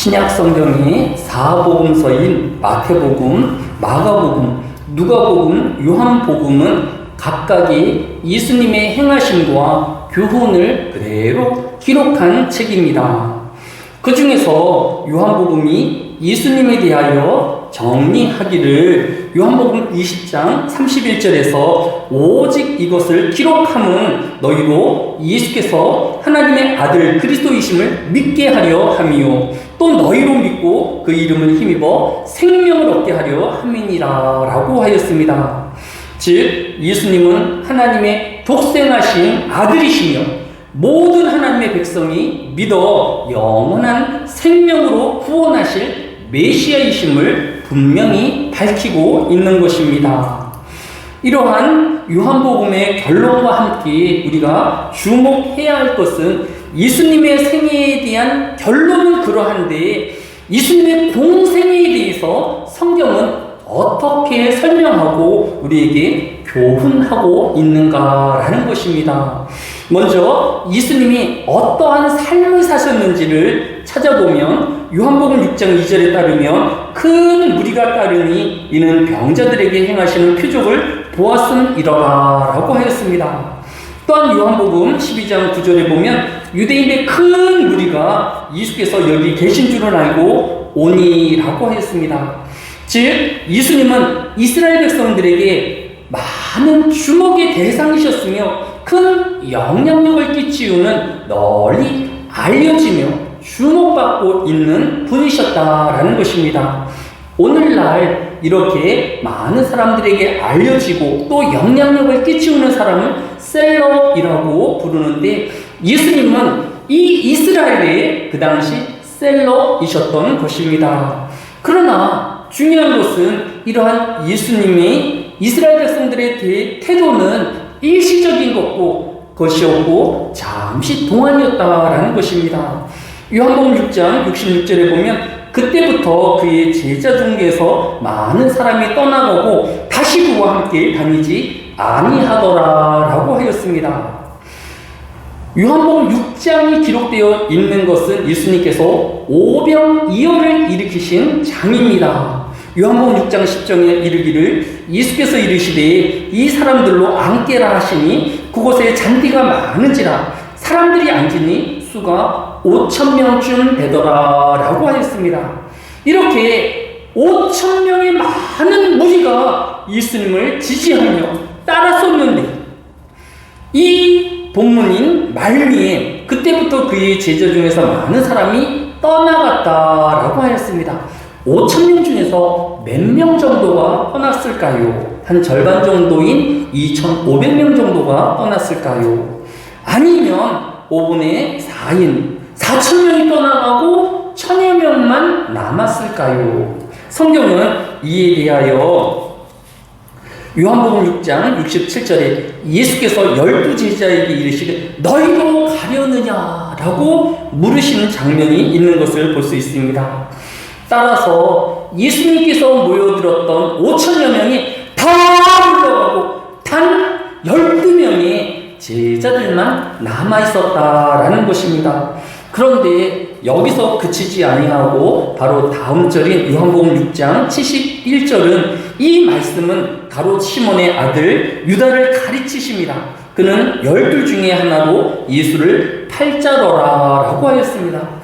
신약 성경의 4복음서인 마태복음, 마가복음, 누가복음, 요한복음은 각각의 예수님의 행하심과 교훈을 그대로 기록한 책입니다. 그 중에서 요한복음이 예수님에 대하여 정리하기를 요한복음 20장 31절에서 오직 이것을 기록함은 너희로 예수께서 하나님의 아들 그리스도이심을 믿게 하려 함이요 또 너희로 믿고 그 이름을 힘입어 생명을 얻게 하려 함이니라 라고 하였습니다. 즉 예수님은 하나님의 독생하신 아들이시며 모든 하나님의 백성이 믿어 영원한 생명으로 구원하실 메시아이심을 분명히 밝히고 있는 것입니다. 이러한 요한복음의 결론과 함께 우리가 주목해야 할 것은 예수님의 생애에 대한 결론은 그러한데 예수님의 공생애에 대해서 성경은 어떻게 설명하고 우리에게 교훈하고 있는가라는 것입니다. 먼저 예수님이 어떠한 삶을 사셨는지를 찾아보면 요한복음 6장 2절에 따르면 큰 무리가 따르니 이는 병자들에게 행하시는 표적을 보았음이러라 라고 하였습니다. 또한 요한복음 12장 9절에 보면 유대인의 큰 무리가 예수께서 여기 계신 줄을 알고 오니 라고 하였습니다. 즉 예수님은 이스라엘 백성들에게 많은 주목의 대상이셨으며 큰 영향력을 끼치우는 널리 알려지며 주목받고 있는 분이셨다라는 것입니다. 오늘날 이렇게 많은 사람들에게 알려지고 또 영향력을 끼치우는 사람을 셀럽이라고 부르는데 예수님은 이 이스라엘의 그 당시 셀럽이셨던 것입니다. 그러나 중요한 것은 이러한 예수님의 이스라엘 백성들의 태도는 일시적인 것이었고 잠시 동안이었다라는 것입니다. 요한복음 6장 66절에 보면 그때부터 그의 제자 중에서 많은 사람이 떠나가고 다시 그와 함께 다니지 아니하더라라고 하였습니다. 요한복음 6장이 기록되어 있는 것은 예수님께서 오병이어를 일으키신 장입니다. 요한복음 6장 10절에 이르기를 예수께서 이르시되 이 사람들로 앉게라 하시니 그곳에 잔디가 많은지라 사람들이 앉으니 수가 5,000명쯤 되더라 라고 하였습니다. 이렇게 5,000명의 많은 무리가 예수님을 지지하며 따랐었는데 이 본문인 말미에 그때부터 그의 제자 중에서 많은 사람이 떠나갔다라고 하였습니다. 5,000명 중에서 몇 명 정도가 떠났을까요? 한 절반 정도인 2,500명 정도가 떠났을까요? 아니면 5분의 4인 4,000명이 떠나가고 1,000여 명만 남았을까요? 성경은 이에 대하여 요한복음 6장 67절에 예수께서 12 제자에게 이르시되 너희도 가려느냐라고 물으시는 장면이 있는 것을 볼 수 있습니다. 따라서 예수님께서 모여들었던 5,000여 명이 다 물러가고 단 12명의 제자들만 남아있었다라는 것입니다. 그런데 여기서 그치지 아니하고 바로 다음 절인 요한복음 6장 71절은 이 말씀은 가롯 시몬의 아들 유다를 가르치십니다. 그는 12 중에 하나로 예수를 팔자더라 라고 하였습니다.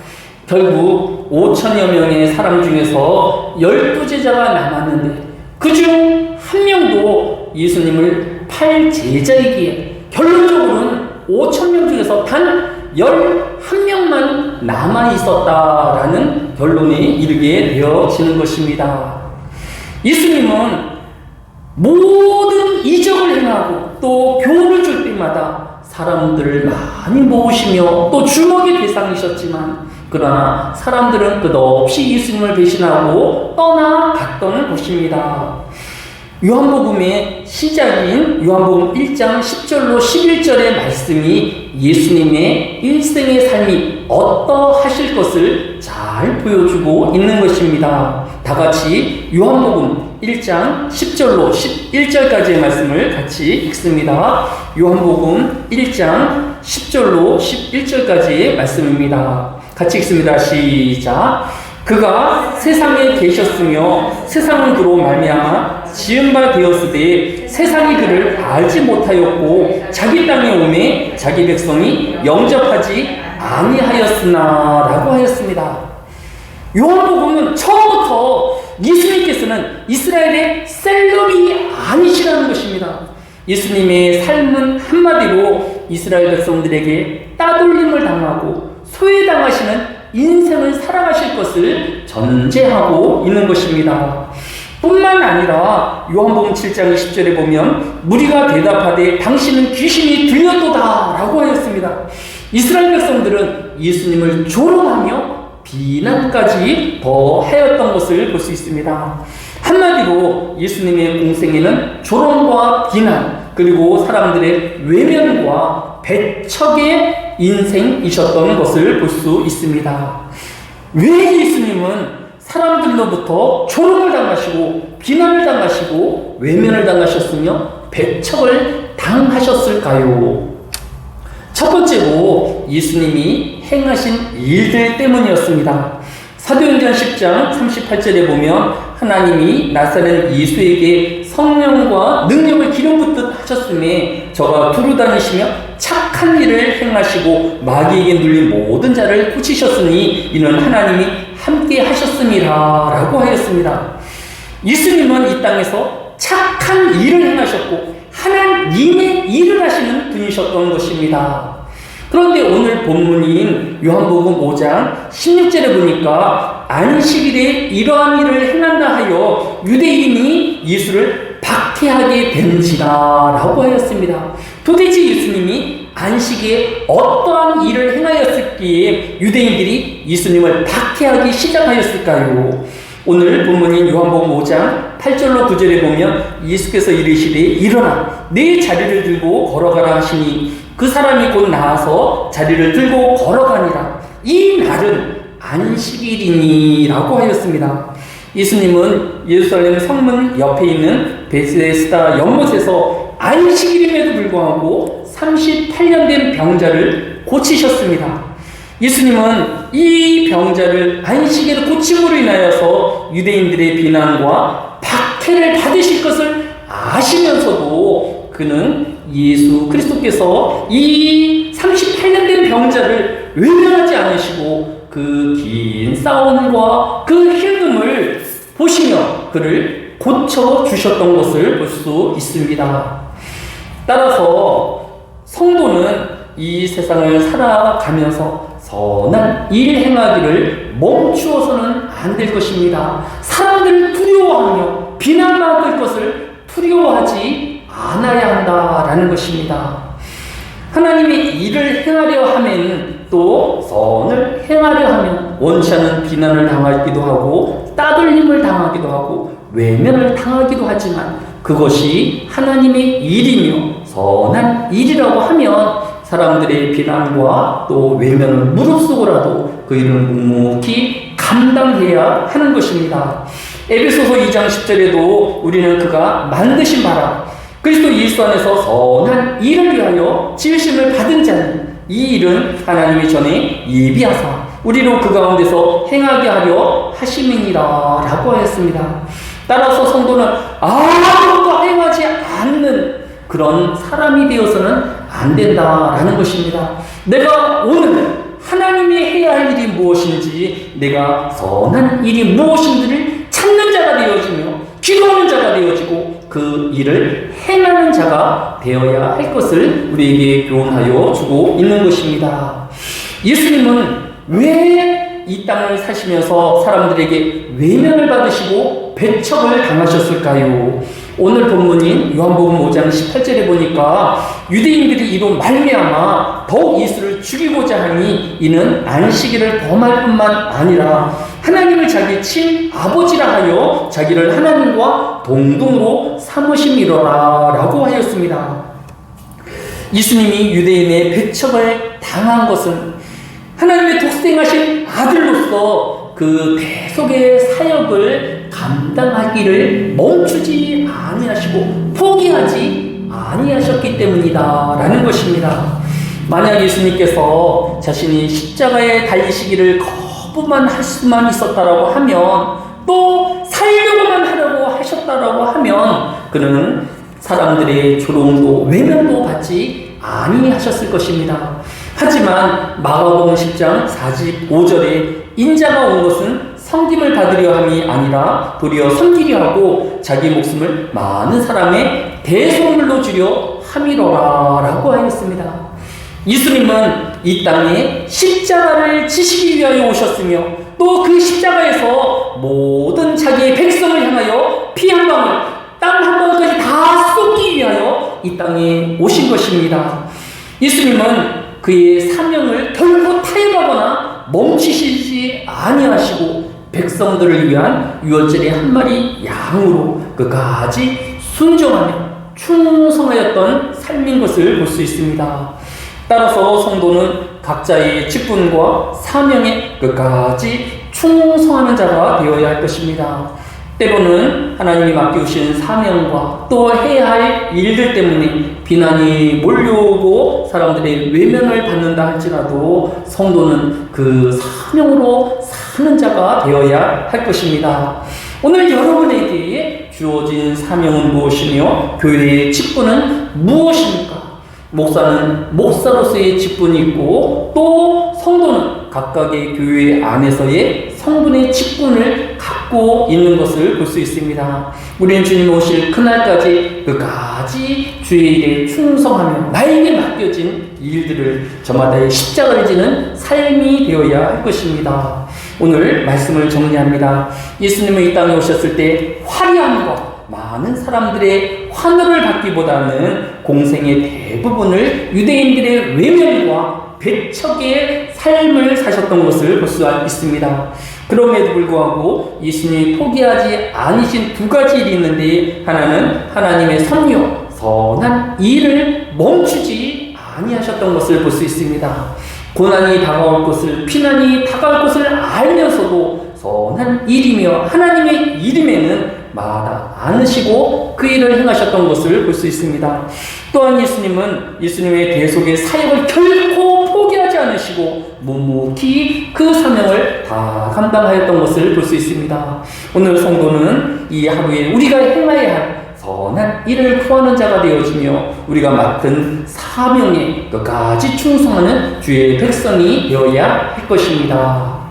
결국 5,000여 명의 사람 중에서 12제자가 남았는데 그중 한 명도 예수님을 팔 제자이기에 결론적으로는 5,000명 중에서 단 11명만 남아있었다라는 결론에 이르게 되어지는 것입니다. 예수님은 모든 이적을 행하고 또 교훈을 줄 때마다 사람들을 많이 모으시며 또 주목의 대상이셨지만 그러나 사람들은 끝없이 예수님을 배신하고 떠나갔던 것입니다. 요한복음의 시작인 요한복음 1장 10절로 11절의 말씀이 예수님의 일생의 삶이 어떠하실 것을 잘 보여주고 있는 것입니다. 다 같이 요한복음 1장 10절로 11절까지의 말씀을 같이 읽습니다. 요한복음 1장 10절로 11절까지의 말씀입니다. 같이 읽습니다. 시작. 그가 세상에 계셨으며 세상은 그로 말미암아 지은 바 되었으되 세상이 그를 알지 못하였고 자기 땅에 오매 자기 백성이 영접하지 아니하였으나 라고 하였습니다. 요한복음은 처음부터 예수님께서는 이스라엘의 셀럽이 아니시라는 것입니다. 예수님의 삶은 한마디로 이스라엘 백성들에게 따돌림을 당하고 소외당하시는 인생을 살아가실 것을 전제하고 있는 것입니다. 뿐만 아니라 요한복음 7장 20절에 보면 무리가 대답하되 당신은 귀신이 들렸도다 라고 하였습니다. 이스라엘 백성들은 예수님을 조롱하며 비난까지 더 하였던 것을 볼 수 있습니다. 한마디로 예수님의 공생애는 조롱과 비난, 그리고 사람들의 외면과 배척의 인생이셨던 것을 볼 수 있습니다. 왜 예수님은 사람들로부터 조롱을 당하시고 비난을 당하시고 외면을 당하셨으며 배척을 당하셨을까요? 첫 번째로 예수님이 행하신 일들 때문이었습니다. 사도행전 10장 38절에 보면 하나님이 나사렛 예수에게 성령과 능력을 기름 붓듯 하셨음에 저가 두루 다니시며 착한 일을 행하시고 마귀에게 눌린 모든 자를 고치셨으니 이는 하나님이 함께 하셨음이라 라고 하였습니다. 예수님은 이 땅에서 착한 일을 행하셨고 하나님의 일을 하시는 분이셨던 것입니다. 그런데 오늘 본문인 요한복음 5장 16절에 보니까 안식일에 이러한 일을 행한다 하여 유대인이 예수를 박해하게 된지라 라고 하였습니다. 도대체 예수님이 안식일에 어떠한 일을 행하였을기에 유대인들이 예수님을 박해하기 시작하였을까요? 오늘 본문인 요한복음 5장 8절로 9절에 보면 예수께서 이르시되 일어나 내 자리를 들고 걸어가라 하시니 그 사람이 곧 나와서 자리를 들고 걸어가니라. 이 날은 안식일이니 라고 하였습니다. 예수님은 예루살렘 성문 옆에 있는 베세스다 연못에서 안식일임에도 불구하고 38년 된 병자를 고치셨습니다. 예수님은 이 병자를 안식일을 고침으로 인하여서 유대인들의 비난과 박해를 받으실 것을 아시면서도 그는 예수 그리스도께서 이 38년 된 병자를 외면하지 않으시고 그 긴 싸움과 그 힘듦을 보시며 그를 고쳐주셨던 것을 볼 수 있습니다. 따라서 성도는 이 세상을 살아가면서 선한 일 행하기를 멈추어서는 안 될 것입니다. 사람들을 두려워하며 비난받을 것을 두려워하지 않아야 한다라는 것입니다. 하나님의 일을 행하려 하면 또 선을 행하려 하면 원치 않은 비난을 당하기도 하고 따돌림을 당하기도 하고 외면을 당하기도 하지만 그것이 하나님의 일이며 선한 일이라고 하면 사람들의 비난과 또 외면을 무릅쓰고라도 그 일을 묵묵히 감당해야 하는 것입니다. 에베소서 2장 10절에도 우리는 그가 만드신 바라 그리스도 예수 안에서 선한 일을 위하여 지으심을 받은 자는 이 일은 하나님이 전에 예비하사 우리로 그 가운데서 행하게 하려 하심이니라 라고 하였습니다. 따라서 성도는 아무것도 행하지 않는 그런 사람이 되어서는 안 된다라는 것입니다. 내가 오늘 하나님이 해야 할 일이 무엇인지 내가 선한 일이 무엇인지를 찾는 자가 되어지며 기도하는 자가 되어지고 그 일을 행하는 자가 되어야 할 것을 우리에게 교훈하여 주고 있는 것입니다. 예수님은 왜 이 땅을 사시면서 사람들에게 외면을 받으시고 배척을 당하셨을까요? 오늘 본문인 요한복음 5장 18절에 보니까 유대인들이 이로 말미암아 더욱 예수를 죽이고자 하니 이는 안식일을 범할 뿐만 아니라 하나님을 자기 친 아버지라 하여 자기를 하나님과 동등으로 삼으심이로라 라고 하였습니다. 예수님이 유대인의 배척을 당한 것은 하나님의 독생하신 아들로서 그 대속의 사역을 감당하기를 멈추지 아니하시고 포기하지 아니하셨기 때문이다 라는 것입니다. 만약 예수님께서 자신이 십자가에 달리시기를 확보만 할 수만 있었다라고 하면, 또 살려고만 하려고 하셨다라고 하면 그는 사람들의 조롱도 외면도 받지 아니하셨을 것입니다. 하지만 마가복음 10장 45절에 인자가 온 것은 섬김을 받으려 함이 아니라 도리어 섬기려 하고 자기 목숨을 많은 사람의 대속물로 주려 함이로라 라고 하였습니다. 예수님은 이 땅에 십자가를 지시기 위하여 오셨으며 또 그 십자가에서 모든 자기의 백성을 향하여 피 한 방울, 땀 한 방울까지 다 쏟기 위하여 이 땅에 오신 것입니다. 예수님은 그의 사명을 결코 타협하거나 멈추시지 아니하시고 백성들을 위한 유월절의 한 마리 양으로 끝까지 순종하며 충성하였던 삶인 것을 볼 수 있습니다. 따라서 성도는 각자의 직분과 사명에 끝까지 충성하는 자가 되어야 할 것입니다. 때로는 하나님이 맡겨주신 사명과 또 해야 할 일들 때문에 비난이 몰려오고 사람들의 외면을 받는다 할지라도 성도는 그 사명으로 사는 자가 되어야 할 것입니다. 오늘 여러분에게 주어진 사명은 무엇이며 교회의 직분은 무엇입니까? 목사는 목사로서의 직분이 있고 또 성도는 각각의 교회 안에서의 성분의 직분을 갖고 있는 것을 볼 수 있습니다. 우리는 주님 오실 그날까지 끝까지 주의 일에 충성하며 나에게 맡겨진 일들을 저마다의 십자가를 지는 삶이 되어야 할 것입니다. 오늘 말씀을 정리합니다. 예수님은 이 땅에 오셨을 때 화려한 것, 많은 사람들의 환호를 받기보다는 공생의 대부분을 유대인들의 외면과 배척의 삶을 사셨던 것을 볼 수 있습니다. 그럼에도 불구하고 예수님이 포기하지 않으신 두 가지 일이 있는데, 하나는 하나님의 섭리, 선한 일을 멈추지 아니하셨던 것을 볼 수 있습니다. 고난이 다가올 것을, 피난이 다가올 것을 알면서도 선한 일이며 하나님의 이름에는 마다 않으시고 그 일을 행하셨던 것을 볼 수 있습니다. 또한 예수님은 예수님의 대속의 사역을 결코 포기하지 않으시고 묵묵히 그 사명을 다 감당하였던 것을 볼 수 있습니다. 오늘 성도는 이 하루에 우리가 행해야 할 선한 일을 구하는 자가 되어지며 우리가 맡은 사명에 끝까지 충성하는 주의 백성이 되어야 할 것입니다.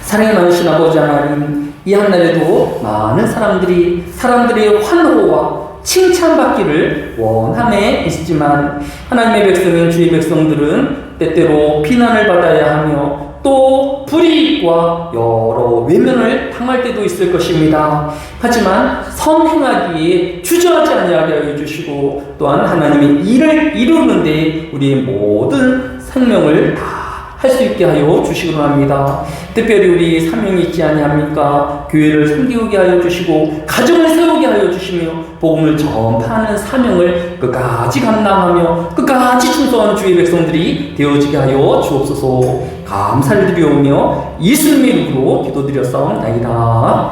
사랑이 많으신 아버지 하나님, 이 한날에도 많은 사람들의 환호와 칭찬받기를 원함에 있지만 하나님의 백성인 주의 백성들은 때때로 비난을 받아야 하며 또 불이익과 여러 외면을 당할 때도 있을 것입니다. 하지만 선행하기에 주저하지 아니하게 하여 주시고 또한 하나님의 일을 이루는데 우리의 모든 생명을 다 할 수 있게 하여 주시기로 합니다. 특별히 우리 사명이 있지 아니합니까? 교회를 섬기게 하여 주시고 가정을 세우게 하여 주시며 복음을 전파하는 사명을 끝까지 감당하며 끝까지 충성하는 주의 백성들이 되어지게 하여 주옵소서. 감사를 드리오며 예수님의 이름으로 기도드렸사옵나이다.